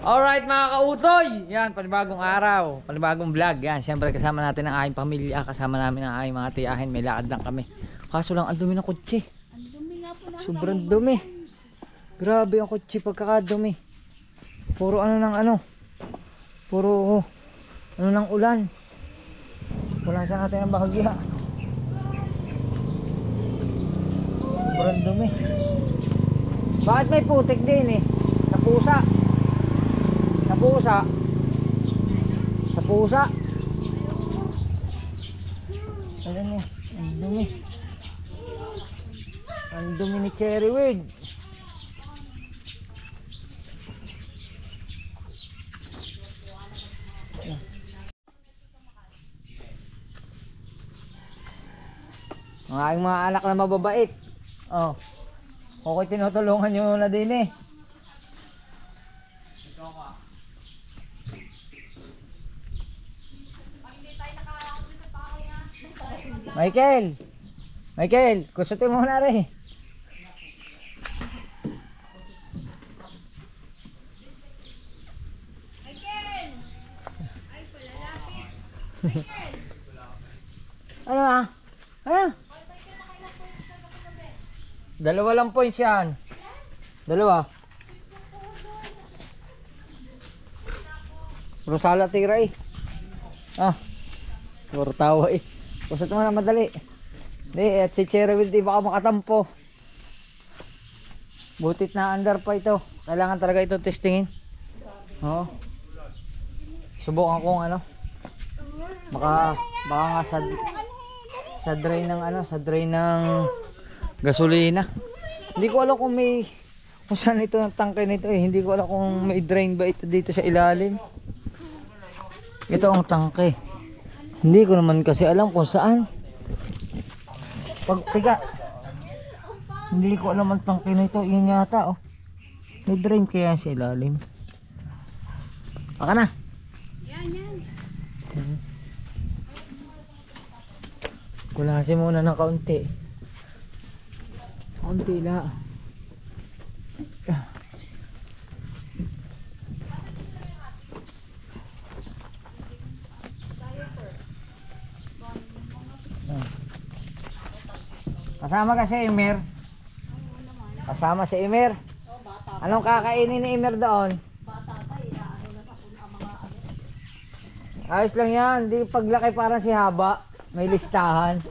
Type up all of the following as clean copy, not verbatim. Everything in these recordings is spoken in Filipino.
Alright mga kautoy, yan, panibagong araw, panibagong vlog. Yan, siyempre kasama natin ang aking pamilya, kasama namin ang aking mga tiyahin. May lakad lang kami. Kaso lang, ang dumi ng kotse. Sobrang dumi. Grabe ang kotse pagkakadumi. Puro ano ng ano, puro ano ng ulan. Wala sa natin ang bahagya. Sobrang dumi. Bakit may putik din eh? Sa pusa. Sa pusa. Sa pusa. Alam mo, ang dumi. Ang dumi ni Cherry Weed. Ang aking mga anak na mababait. Oh. Okay, tinutulungan nyo na din eh. Michael! Michael! Kusutin mo na rin. Michael! Ay, palalapit. Michael! Ano ah? Ano? Dalawa lang points yan. Dalawa. Rosala tira eh. Ah. Puro tawa eh. Kusot mo na madali. Hindi, at si Cherry Will di baka makatampo. Butit na under pa ito. Kailangan talaga ito testingin. Oo. Subukan kong ano. Baka nga sa drain ng ano, sa drain ng gasolina. Hindi ko alam kung saan ito ang tangke nito eh. Hindi ko alam kung may drain ba ito dito sa ilalim. Ito ang tangke. Hindi ko naman kasi alam kung saan. Pagtiga. Hindi ko alam ang tangke nito. Yun yata oh. May drain kaya sa ilalim. Baka na. Yan. Kulasin muna ng kaunti. Kaunti lang. Kasama kasi Imer. Kasama si Imer. Anong kakainin ni Imer doon? Ayos lang yan. Di paglaki parang si Haba. May listahan.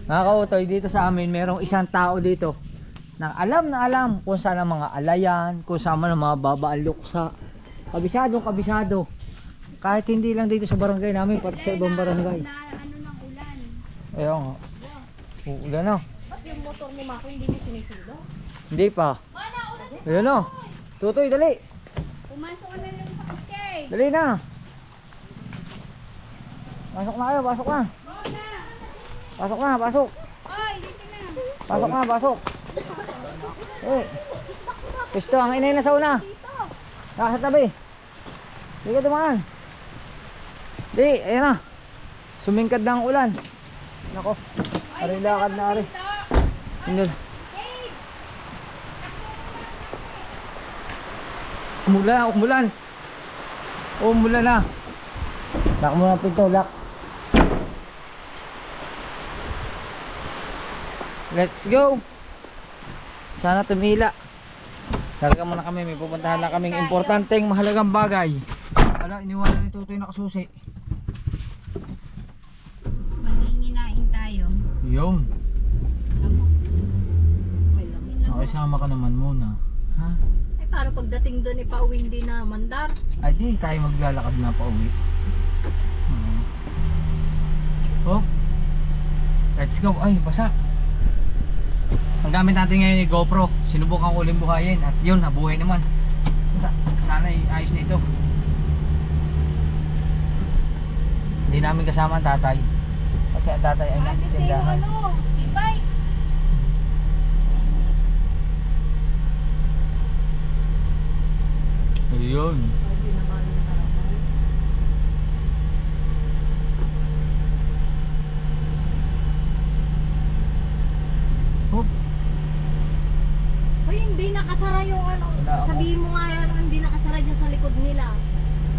Mga kautoy, dito sa amin merong isang tao dito na alam kung saan ang mga alayan, kung saan ang mga babaan luksa. Kabisado. Kahit hindi lang dito sa barangay namin, pati sa ibang barangay. Ano ng ulan? Ayun nga. Uulan na. Ba't yung motor ni Mako hindi mo sinisilo? Hindi pa. Ayun na. Tutoy, dali. Pumasok ka na lang sa kutse. Dali na. Pasok na kayo, pasok na. Pasok na, pasok. Oy, dito na. Pasok na, pasok. Eh. Pisto, ang inay na sa una. Nasa tabi. Hindi ka dumaan. Di, ayan na. Sumingkad na ang ulan. Nako. Ari lakad na ari. Indol. Umulan. Umulan na. Lock mo na pinto, lock. Let's go. Sana tumila. Talaga muna kami, may pupuntahan na kaming importanteng mahalagang bagay. Ala, iniwanan ni Tutoy nakasusi. Manginginain tayo. Yun. May lamin lang. Okay, sama ka naman muna. Ha? Ay, paano pagdating doon ipauwing din na mandar? Ay, di tayo maglalakad na pa uwi. Oh. Let's go. Ay, basa. Ang gamit natin ngayon ay GoPro. Sinubukan ko ulit buhayin at yun, nabuhay naman. Sana ayos na ito. Hindi namin kasama ang tatay. Kasi ang tatay ay nasa tindahan. E-bike. Ayun. Hoy, hindi nakasara yung ano, Wala ako. sabihin mo nga yan, hindi nakasara dyan sa likod nila.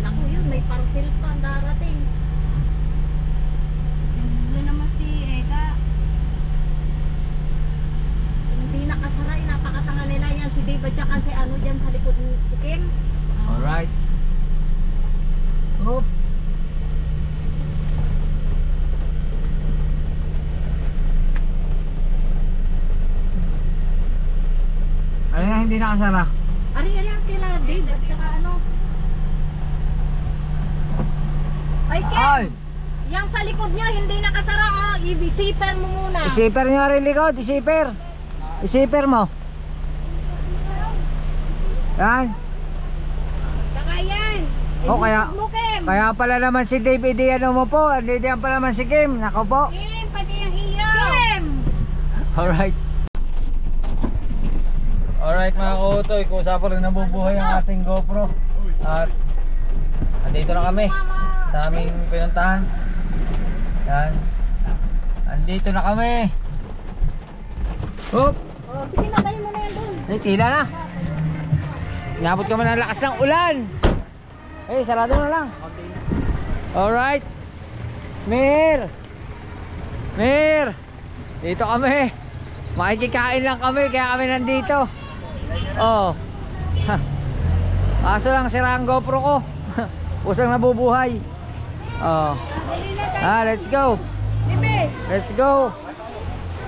Naku yun, may parcel pa darating. Yun naman si Eka. Hindi nakasara, napakatanga nila yan. Si Dave at saka si ano dyan sa likod si Kim. Alright. Oop. Ano na hindi nakasara? Ari ang kila Dave at saka ano. Ay Kim! Ay! Yang sa likod niya hindi nakasara, oh. I-zipper mo muna. Isiper nyo rin likod, isiper. Isiper mo. Yan. Saka yan. Oh, kaya- Mo, Kim. Kaya pala naman si Dave, hindi ano mo po. Hindi yan pala naman si Kim. Nako po. Kim, pati ang iyo. Kim! Alright. Alright mga kutoy, kusa pa rin nabubuhay ang ating GoPro. At andito na kami sa aming pinuntahan. Yan. Andito na kami. Oop. Oh, sige na, dali mo na yan dun. Ay, tila na. Inabot ka man ng lakas ng ulan. Eh, sarado na lang. Alright. Mir. Mir. Dito kami. Makikikain lang kami, kaya kami nandito. Oh. Kaso lang sira ang GoPro ko. Usang nabubuhay. Oh. Let's go. Let's go.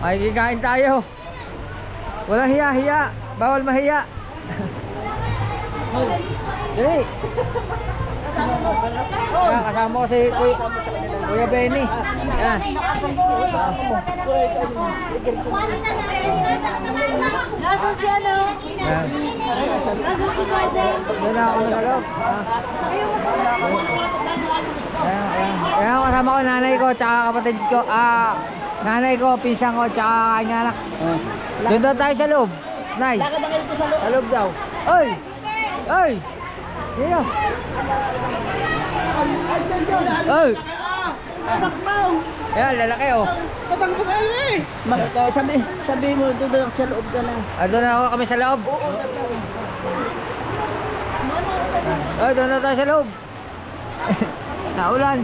Makikikain tayo. Walang hiya-hiya. Bawal mahiya. Dali. Yan, kasama ko si Kuya Benny. Yan. Nasa si ano? Yan. Nasa si Gordon? Doon na ako sa loob. Ayan, kasama ko nanay ko tsaka kapatid ko. Nanay ko, pinsan ko tsaka kanya anak. Doon daw tayo sa loob. Nay. Sa loob daw. Oy! Oy! Sino? Oy! Ayan, lalaki oh. Patang ko tayo eh. Sabi mo, doon sa loob ka na. Doon na ako kami sa loob. Oy, doon na tayo sa loob. Naulan.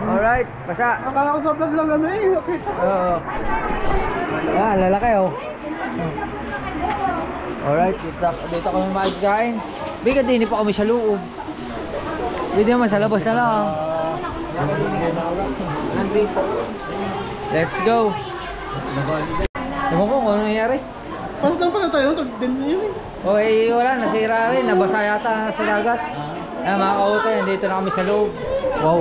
Alright, basta. Akala ko sa vlog lang ano eh. Okay. Oo. Ayan, lalaki oh. Alright, dito kami makikain. Bigat din pa kami sa loob. Pwede naman sa labas na lang. Let's go. Ewan ko kung ano nangyari. Pasok lang pala tayo. Tagdin niyo yun eh. O eh wala, nasira rin. Nabasa yata sa dagat. Ayan mga kauto, dito na kami sa loob. Wow.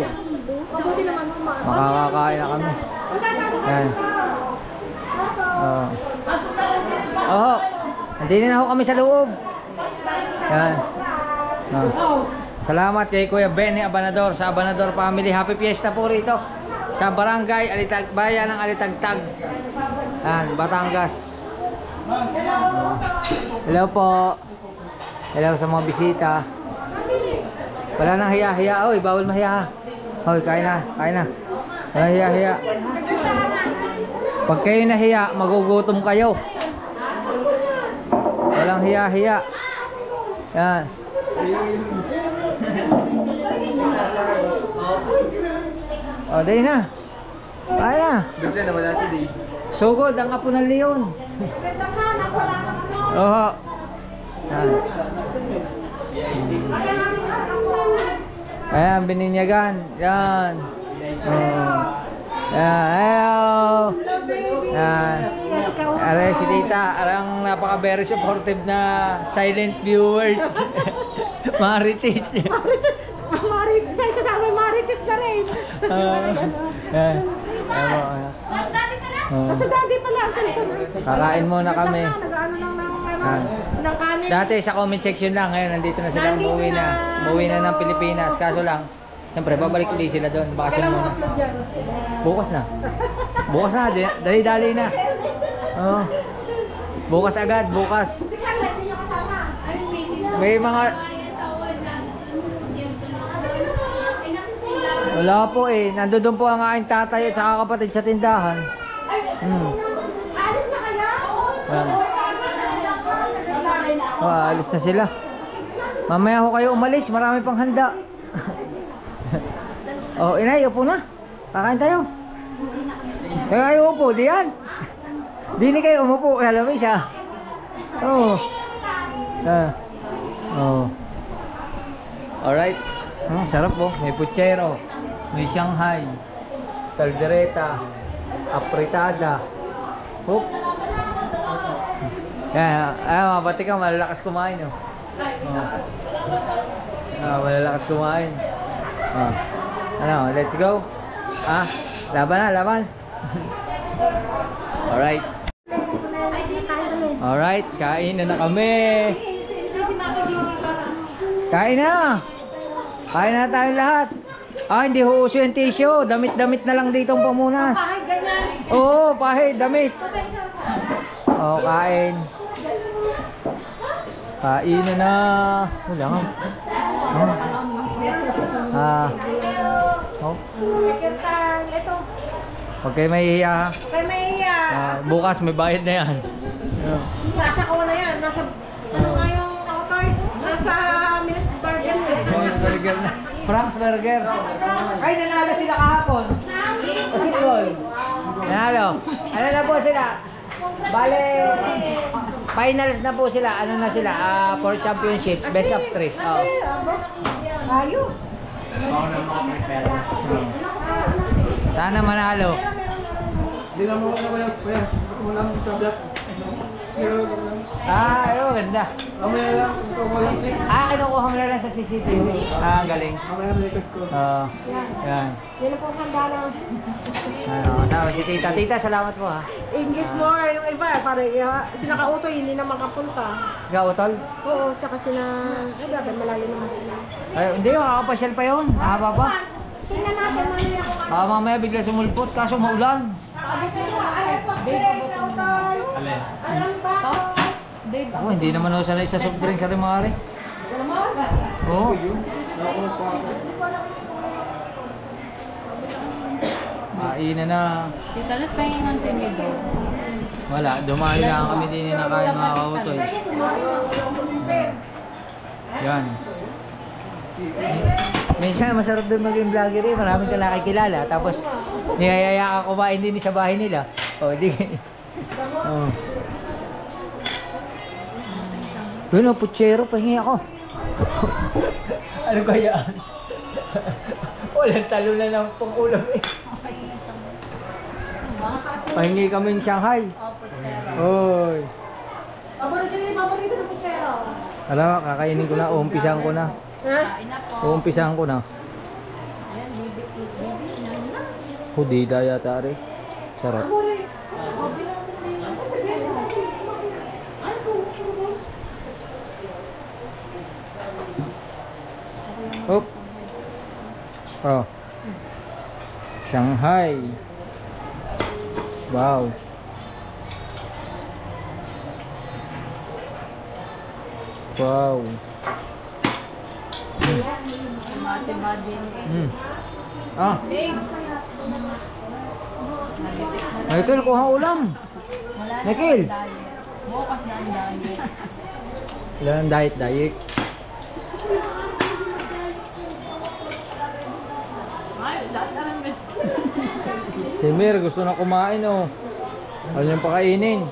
Makakakain na kami. Ayan. Oh. Nandito na ako kami sa loob. Ayan. Salamat kay Kuya Benny Abanador sa Abanador Family. Happy Fiesta po rito sa Barangay Bayan ng Alitagtag. Ayan, Batangas. Hello po. Hello sa mga bisita. Wala nang hiya-hiya. Oy, bawal mahiya. Hoy, kain na, kain na. Wala hiya-hiya. Pag kayo nahiya, magugutom kayo. Walang hiya-hiya. Yan. O, dahil na. Kaya na. Bigla na wala si Dave. Sugod ang apo ng leon. Oo. Yan. Ayan, bininyagan. Yan. Yan. Ayaw. Yan. Aray si Tita. Arang napaka very supportive na silent viewers. Marites. Marites, ay kasama yung Marites na rin. Yan. Sa daddy pala, sa likod. Kakain muna kami. Nag-ano Yan. ng kanin. Dati sa comment section lang, ngayon nandito na sila, umuwi na. Umuwi na ng Pilipinas. Kaso lang, siyempre babalik ulit sila doon. Bakasyon muna. Bukas na. Bukas na, dali-dali na. Oh. Bukas agad, bukas. May mga... Wala po eh. Nandoon po ang aking tatay at saka kapatid sa tindahan. Alis na kaya? Ayan. alis na sila. Mamaya ho kayo umalis, marami pang handa. Oh, inay, upo na. Kakain tayo. Kaya kayo upo, diyan. Di ni kayo umupo, kalabis ha. Oh. Oh. Alright. Sarap po. May puchero, may Shanghai, caldereta, apritada. Hop. Yan, mabati ka, malalakas kumain. Oh. Malalakas kumain. Ano, let's go. Laban na, laban. Alright. Alright, kain na kami. Kain na. Kain na tayong lahat. Hindi ho uso yung tissue. Damit-damit na lang ditong pamunas. Oo, pahid, damit. Kain. Kain na. Wala nga. Huwag kayo mahihiya ha. Huwag kayo mahihiya. Bukas may bayad na yan. Nasa kawa na yan. Nasa, ano nga yung autoy? Nasa minute burger na. Frank's Burger. Ay, nanalo sila kahapon. Basketball. Nanalo. Ano na po sila? Bale, finals na po sila. Ano na sila? For championship. Best of 3. Ayos. Sana manalo. Hindi na mo na kuya. Ako mo lang tablet. Ayun, ganda. Mamaya lang, gusto ko lang click. Kinukuha mo na lang sa CCTV. Galing. Mamaya record ko. Yan. Yan po ang handa na. Kasama si Tita. Tita, salamat po ha. Ingit more yung iba. Para sila kautoy, hindi na makapunta. Ikaw, Utol? Oo, siya kasi na... Ay, grabe, malayo naman sila. Ay, hindi, makakapasyal pa yun. Mahaba pa. Tingnan natin mamaya. Mamaya bigla sumulpot, kaso maulan. Ako, hindi naman ako sanay sa soft drink sa rimari. Oo. Kainan na. Dito na pa yung timido. Wala, dumayo lang kami din na kaya mga kautoy. Yan. Minsan masarap din maging vlogger eh. Maraming ka nakikilala. Tapos niyayaya ka kumain din sa bahay nila. Di. Yun o, putsero. Pahingi ako. Ano kaya? Walang talo na ng pangulam eh. Pahingi kaming Shanghai. Oy. Paborito ng putsero. Alam mo, kakainin ko na. Uumpisahan ko na. Uumpisahan ko na. Hudida yata rin. Sarap. Hop. Shanghai. Wow. Wow. Michael, kuha ulam. Michael. Bukas na ang diet. Wala ng diet. Si Mir gusto na kumain oh. Ano yung pakainin?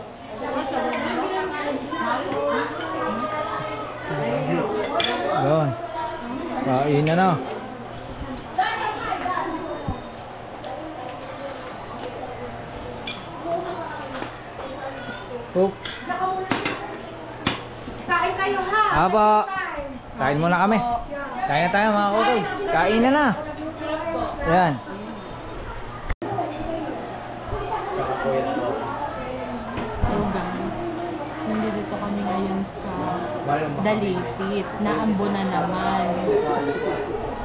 Yun. Kain na na. Hop. Kain kayo ha. Aba. Kain muna kami. Kain na tayo mga kutoy. Kain na na. Yan. So guys, nandito kami ngayon sa Dalipit. Naambo na naman.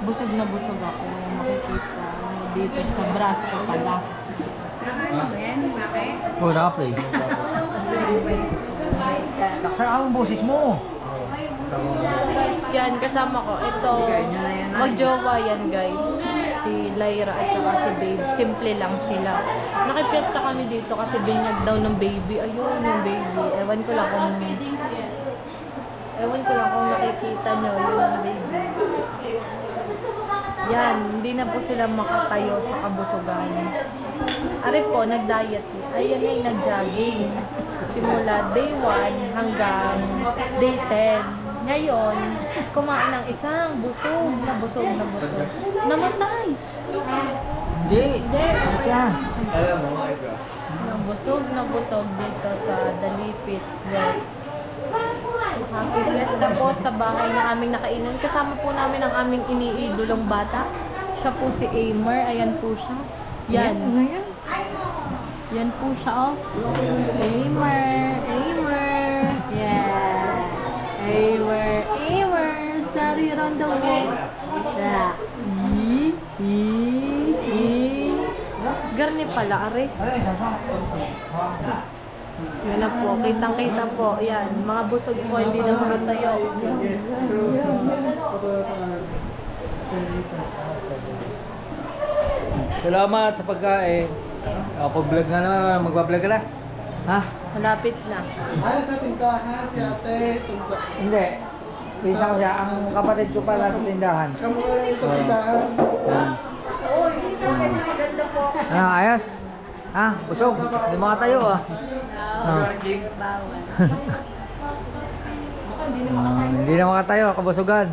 Busog na busog ako. Makikita dito sa Brasto pala. Oh, naka-play. Taksan ka ang boses mo. Yan, kasama ko. Ito, magjowa yan guys. Si Lyra at saka si Dave. Simple lang sila. Nakipesta kami dito kasi binyag daw ng baby. Ayun, yung baby. Ewan ko lang kung Ewan ko lang kung nakikita nyo yung baby. Yan, hindi na po sila makatayo sa kabusugan. Ari po, nag-diet. Ayan ay nag-jogging. Simula day 1 hanggang day 10. Ngayon, kumain ng isang busog. Namatay. Hindi. Ano siya? Nabusog dito sa Dalipit West. Makakipit na po sa bahay na aming nakainan. Kasama po namin ang aming iniidolong bata. Siya po si Aimer. Ayan po siya. Yan. Yan po siya, oh. Aimer. Yeah. Aimer. Sorry around the world. Yeah. Garni pala, are. Yan na po, kitang-kita po. Yan, mga busog po, hindi na makatayo. Salamat sa pagkain. Pag-vlog na naman, magbablog ka na. Ha? Malapit na. Ay, sa tindahan, ate. Hindi. Pisa ko siya. Ang kapatid ko pala sa tindahan. Kamu ka rin sa tindahan. Yan. Ganda po. Ano, ayos? Ha? Busog? Hindi makatayo ah. Bawal. Hindi na makatayo, kabusugan.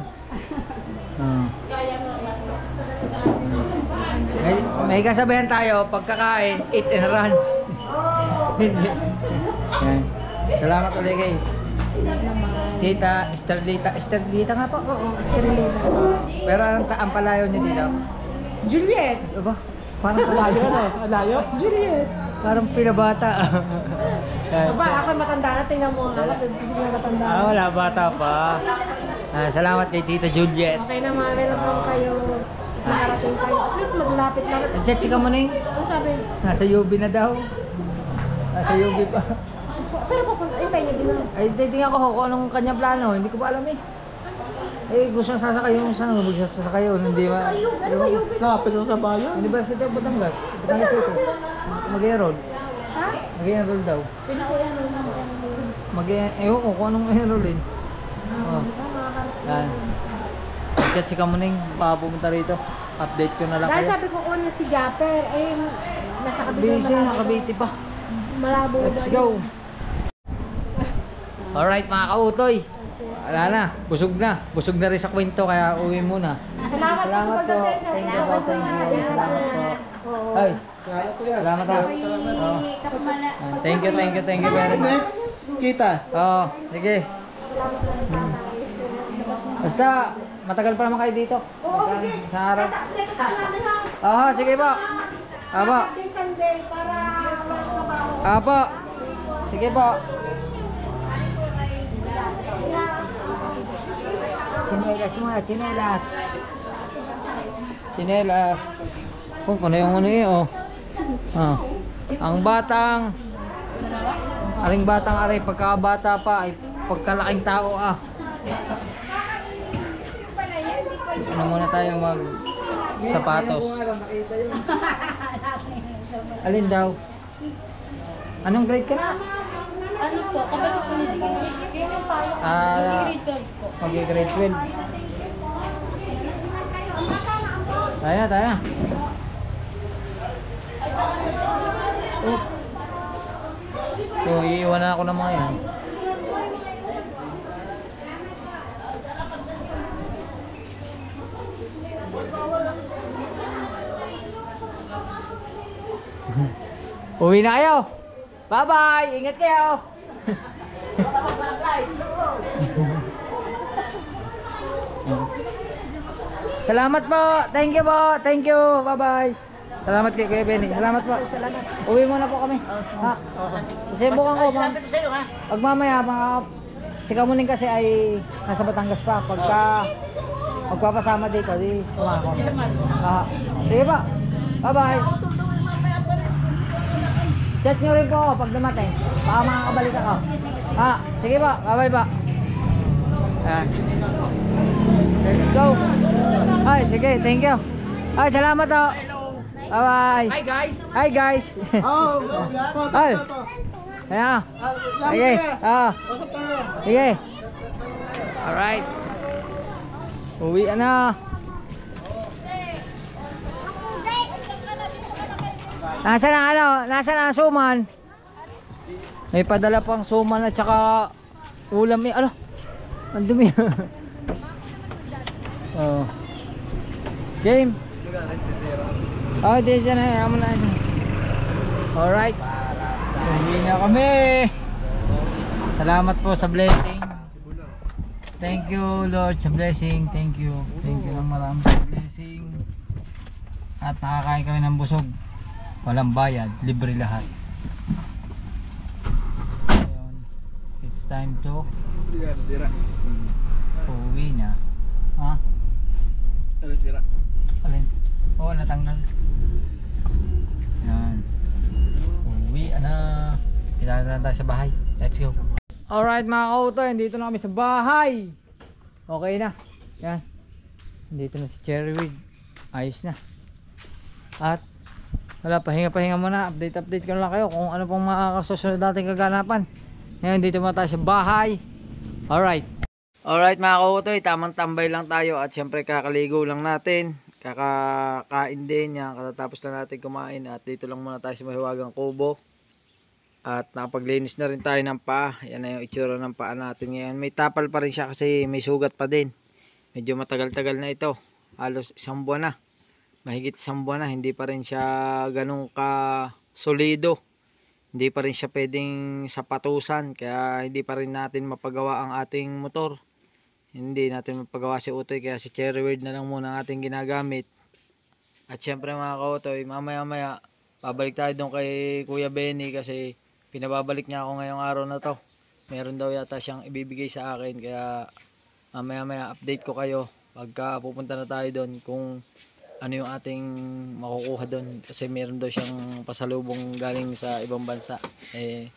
May kasabihan tayo, pagkakain, eat and run. Yan. Salamat ulit kay Tita Esterlita. Esterlita nga po? Oo, Esterlita. Pero ang palayo niyo dito? Juliet! Aba, parang Alayo ano? Alayo? Juliet! parang pinabata. Yan. Aba, ako matanda na. Tingnan mo nga. Kasi nga matanda. Wala, bata pa. Salamat kay Tita Juliet. Okay naman. Welcome kayo. Makarating kayo. At least maglapit lang. Jessica mo na yun. Ano sabi? Nasa UB na daw. Nasa UB pa. Pero papunta. Ay, tayo din na. Ay, titingnan ko kung anong kanya plano. Hindi ko pa alam eh. Gusto na sasakay yung saan. Magsasakay yun. Hindi ba? Kapit ng kabayo? University of Batangas. Batangas ito. Mag-enroll. Ha? Mag-enroll daw. Pinaulan mo Ewan ko kung anong enroll eh. Oh. Yan. Chat si Kamuning. Pumunta rito. Update ko na lang Dahil kayo. sabi ko una si Japper. Eh, nasa Cavite. Busy, nakabiti pa. Malabo. Let's go. Alright mga kautoy. Wala na, busog na. Busog na rin sa kwento kaya uwi muna. Salamat po sa pagdating. Thank you po, thank you. Salamat po. Ay, salamat ha. Oh. Thank you very much. Next, kita. Oh, sige. Basta, matagal pa naman kayo dito. Oo, sige. Sa araw. Next time namin ha. Oo, sige po. Apo. Saturday, Sunday, para walang trabaho. Apo. Sige po. Chinelas muna, chinelas. Chinelas. Oh, kung yung ano yun, oh. Ah. Ang batang, aring batang aray, pagkabata pa, ay pagkalaking tao ah. Ano muna tayo mag sapatos. Alin daw? Anong grade ka na? Ano po? Kapag po nililigay. Mag-grade 12 po. Mag-grade 12. Tayo na. Oh. So, iiwan na ako ng mga yan. Uwi na kayo. Bye-bye. Ingat kayo. Salamat po. Thank you po. Thank you. Bye-bye. Salamat kay Kuya Benny. Salamat po. Uwi muna po kami. Ha? Kasi bukan ko, ma'am. Pag mamaya, si Kamuning kasi ay nasa Batangas pa. Pagka magpapasama dito, di sumama ko. Sige po. Bye-bye. Chat nyo rin po ako pag dumating. Baka makakabalik ako. Sige po. Bye-bye po. Ayan. Let's go. Ay, sige. Thank you. Ay, salamat po. Bye-bye. Hi guys. Hi guys. Oh, Ay. Ayan. Sige. Sige. Alright. Uwi na. Nasaan ang ano? Nasaan ang suman? May padala pang suman at saka ulam eh. Ano? Ang dumi. Oh. Game. Oh, di dyan na. Yaman na. Alright. Uwi na kami. Salamat po sa blessing. Thank you Lord sa blessing. Thank you. Thank you ng marami sa blessing. At nakakain kami ng busog. Walang bayad, libre lahat. Ayun. It's time to uwi na. Ha? Alin? Oo, natanggal. Yan. Uwi na. Kita na tayo sa bahay. Let's go. Alright mga kautoy, dito na kami sa bahay. Okay na. Yan. Dito na si Cherryweed. Ayos na. At wala, pahinga muna. Update ko lang kayo kung ano pong mga kasusunod nating kaganapan. Ngayon dito muna tayo sa bahay. Alright. Alright mga kautoy, tamang tambay lang tayo. At syempre kakaligo lang natin. Kakakain din yan. Katatapos na natin kumain. At dito lang muna tayo sa Mahiwagang Kubo. At nakapaglinis na rin tayo ng paa. Yan na yung itsura ng paa natin ngayon. May tapal pa rin siya kasi may sugat pa din. Medyo matagal-tagal na ito. Halos 1 buwan na. Mahigit 1 buwan na. Hindi pa rin siya ganun ka solido. Hindi pa rin siya pwedeng sapatusan. Kaya hindi pa rin natin mapagawa ang ating motor. Hindi natin mapagawa si Utoy. Kaya si Cherryweed na lang muna ang ating ginagamit. At syempre mga kautoy, mamaya babalik tayo doon kay Kuya Benny kasi pinababalik niya ako ngayong araw na to. Meron daw yata siyang ibibigay sa akin. Kaya mamaya update ko kayo pagka pupunta na tayo doon kung ano yung ating makukuha doon. Kasi meron daw siyang pasalubong galing sa ibang bansa. Eh,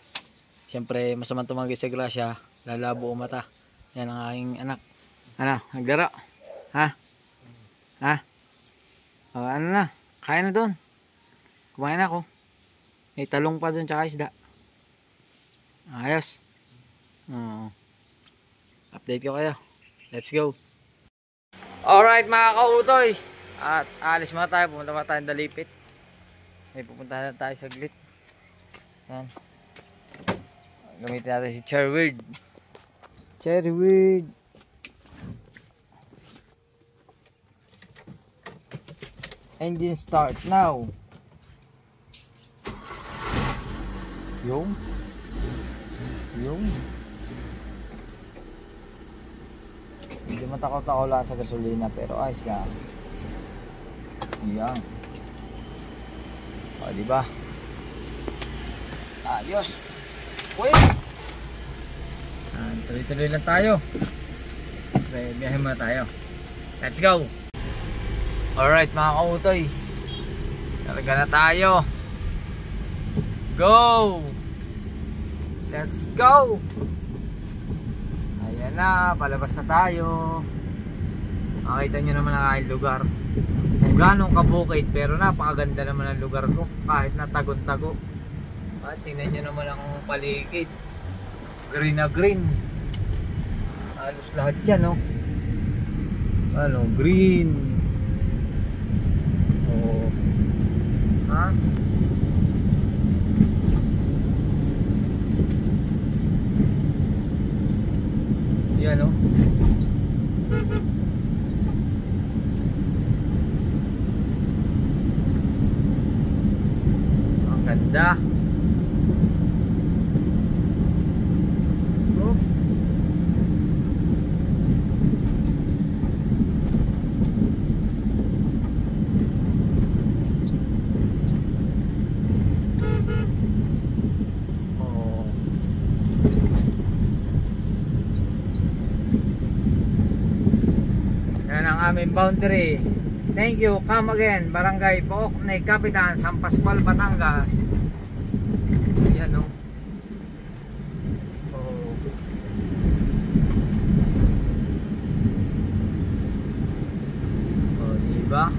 syempre masamang tumanggi sa grasya, lalabo ang mata. Yan ang aking anak. Ano, naglaro? Ha? Ha? O, ano na? Kaya na doon. Kumain ako. May talong pa doon tsaka isda. Ayos. Update ko kayo. Let's go. Alright mga kautoy. At alis muna tayo. Pumunta muna tayo ng Dalipit. May pupuntahan na tayo saglit. Yan. Gamitin natin si Cherryweed. Cherryweed. Engine start now. Yung hindi matakot-takot lang sa gasolina pero ayos lang. Yan. O diba? Ayos. Uy! Tuloy-tuloy lang tayo. Okay, biyahe muna tayo. Let's go! Alright mga kautoy. Talaga na tayo. Go! Let's go! Ayan na, palabas na tayo. Makita nyo naman ang aking lugar. Kung ganong kabukid, pero napakaganda naman ang lugar ko. Kahit na tagon-tago. At tingnan nyo naman ang paligid. Green na green. Halos lahat yan, no? Ano, green. Oh. Ha? Yan, no? Ang ganda. Aming boundary. Thank you. Come again. Barangay Pook na Kapitan, San Pascual, Batangas. Yan, no? Oh. Oh, diba?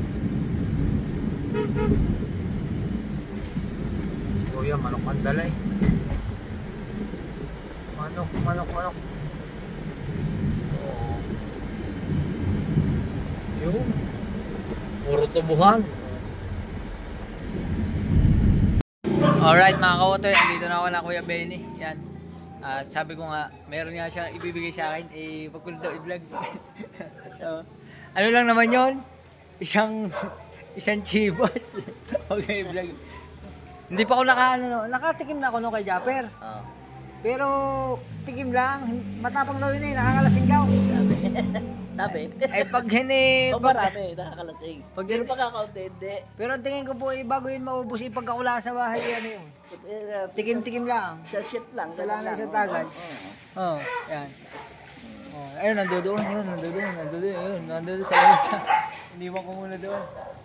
Kuya, manok ang dalay. Manok. Oh. Yun. Puro tubuhan. Alright mga kaotoy, andito na ako na Kuya Benny. Yan. At sabi ko nga, meron nga siya ibibigay sa akin, wag ko na daw i-vlog. So, ano lang naman yon? Isang chibas. Okay, vlog. Hindi pa ako nakatikim na ako nung kay Japper. Pero tikim lang, matapang daw yun nakakalasing daw. Sabi. Pag hini... O marami, nakakalasing. Pag Pero pagkakaunti, hindi. Pero ang tingin ko po, bago yun maubos, pagkakula sa bahay, ano yun. Tikim-tikim lang. Sa shit lang. Sa lang sa tagad. Oo, yan. Oh, ayun, nandoon yun, nandoon sa lamesa. Iniwan ko muna doon.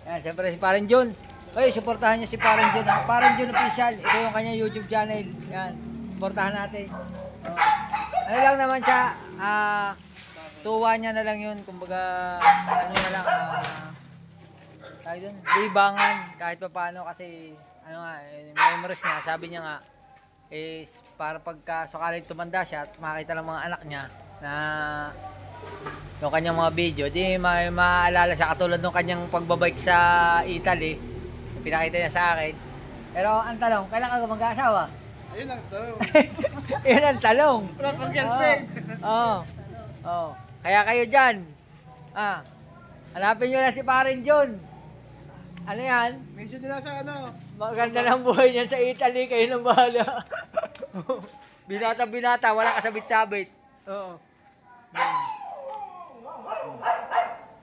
Yan, siyempre si Parang John. Ay, supportahan niyo si Parang John. Parang John Official. Ito yung kanya YouTube channel. Yan, supportahan natin. Ano lang naman siya, tuwa niya na lang yun. Kumbaga, ano na lang, tayo dun, libangan kahit pa paano kasi, ano nga, memories niya, sabi niya nga, is para pagka sakaling tumanda siya at makita ng mga anak niya na yung kanyang mga video, di maalala siya katulad ng kanyang pagbabike sa Italy, pinakita niya sa akin. Pero ang tanong, kailan ka mag-aasawa? Ayun ang tanong. Yun ang talong. Wala pang girlfriend. Oo. Kaya kayo dyan, hanapin nyo na si Parang John. Ano yan? Mention nila sa ano. Maganda ng buhay niyan sa Italy, kayo nang bahala. Binata-binata, wala kasabit-sabit. Oo.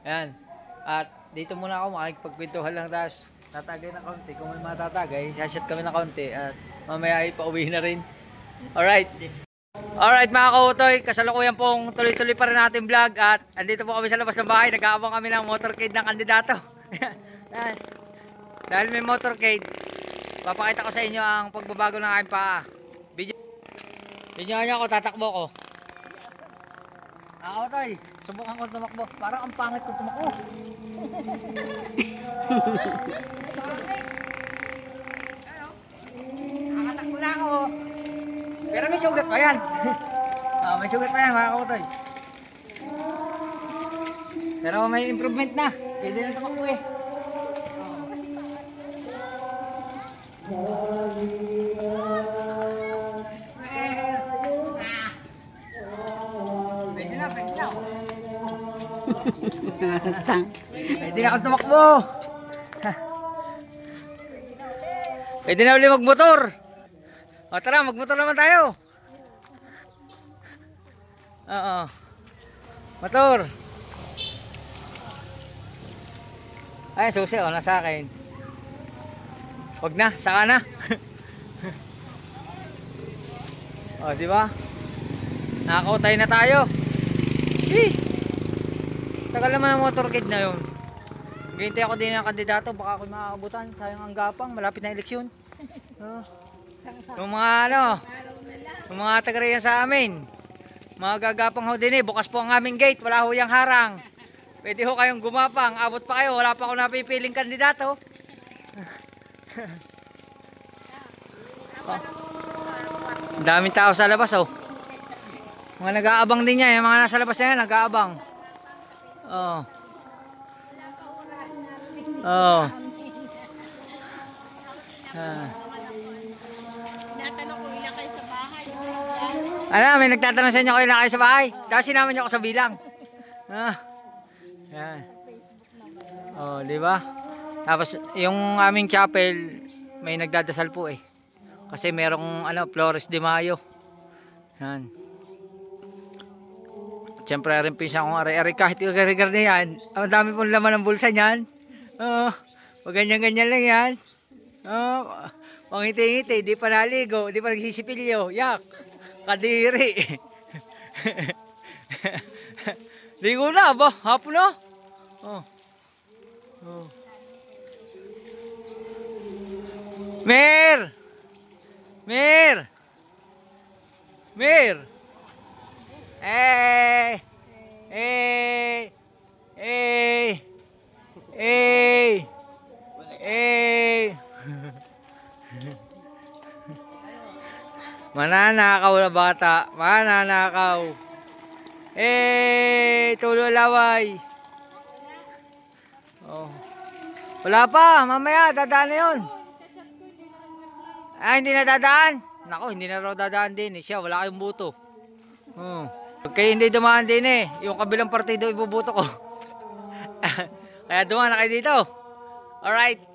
Ayan. At dito muna ako, makikipagpintuhan lang, tapos tatagay na kaunti. Kung may matatagay, sashoot kami na kaunti at mamaya ay pauwi na rin. Alright. Alright mga kautoy, kasalukuyan pong tuloy-tuloy pa rin natin vlog at andito po kami sa labas ng bahay, nag-aabang kami ng motorcade ng kandidato. Yan. Dahil may motorcade, papakita ko sa inyo ang pagbabago ng aking paa. Video niyo ako, tatakbo ko. Mga kautoy, subukan ko tumakbo. Parang ang pangit ko tumakbo. Nakatakbo na ako. Pero may sugat pa yan. May sugat pa yan mga kautoy. Pero may improvement na. Pwede na tumakbo eh. Pwede na. Pwede na akong tumakbo. Pwede na ulit magmotor. O tara, magmotor naman tayo. Oo. Motor. Ay, susi, nasa akin. Wag na, saka na. O, di ba? Nakakautay na tayo. Tagal naman ang motorcade na yun. Gintay ako din ng kandidato, baka ako makakabutan. Sayang ang gapang, malapit na eleksyon. Yung mga yung mga taga-riyan sa amin, mga gagapang ho din bukas po ang aming gate, wala ho yung harang. Pwede ho kayong gumapang, abot pa kayo, wala pa ako napipiling kandidato. Daming tao sa labas oh. Mga nag-aabang din niya, yung mga nasa labas na yan, nag-aabang. Oh. Oh. Natanong ko ilang kayo sa bahay. Ano, may nagtatanong sa inyo kung ilang kayo sa bahay. Tapos sinama niyo ako sa bilang. Yan. Oh, di ba? Tapos yung aming chapel, may nagdadasal po eh. Kasi merong Flores de Mayo. Yan. Siyempre rin pinsan kong ari-ari kahit kagarigar na yan. Ang dami pong laman ng bulsa niyan. Pag ganyan-ganyan lang yan. Pangiti-ngiti, di pa naligo, di pa nagsisipilyo. Yak, kadiri. Ligo na ba? Hapon na? Mer! Mer! Mer! Hey! Hey! Hey! Hey! Hey! Mananakaw na bata. Mananakaw. Tulo laway. Oh. Wala pa, mamaya dadaan na yun. Ah, hindi na dadaan. Nako, hindi na raw dadaan din eh. Siya, wala kayong buto. Pag kayo hindi dumaan din eh, yung kabilang partido ibubuto ko. Kaya dumaan na kayo dito. Alright.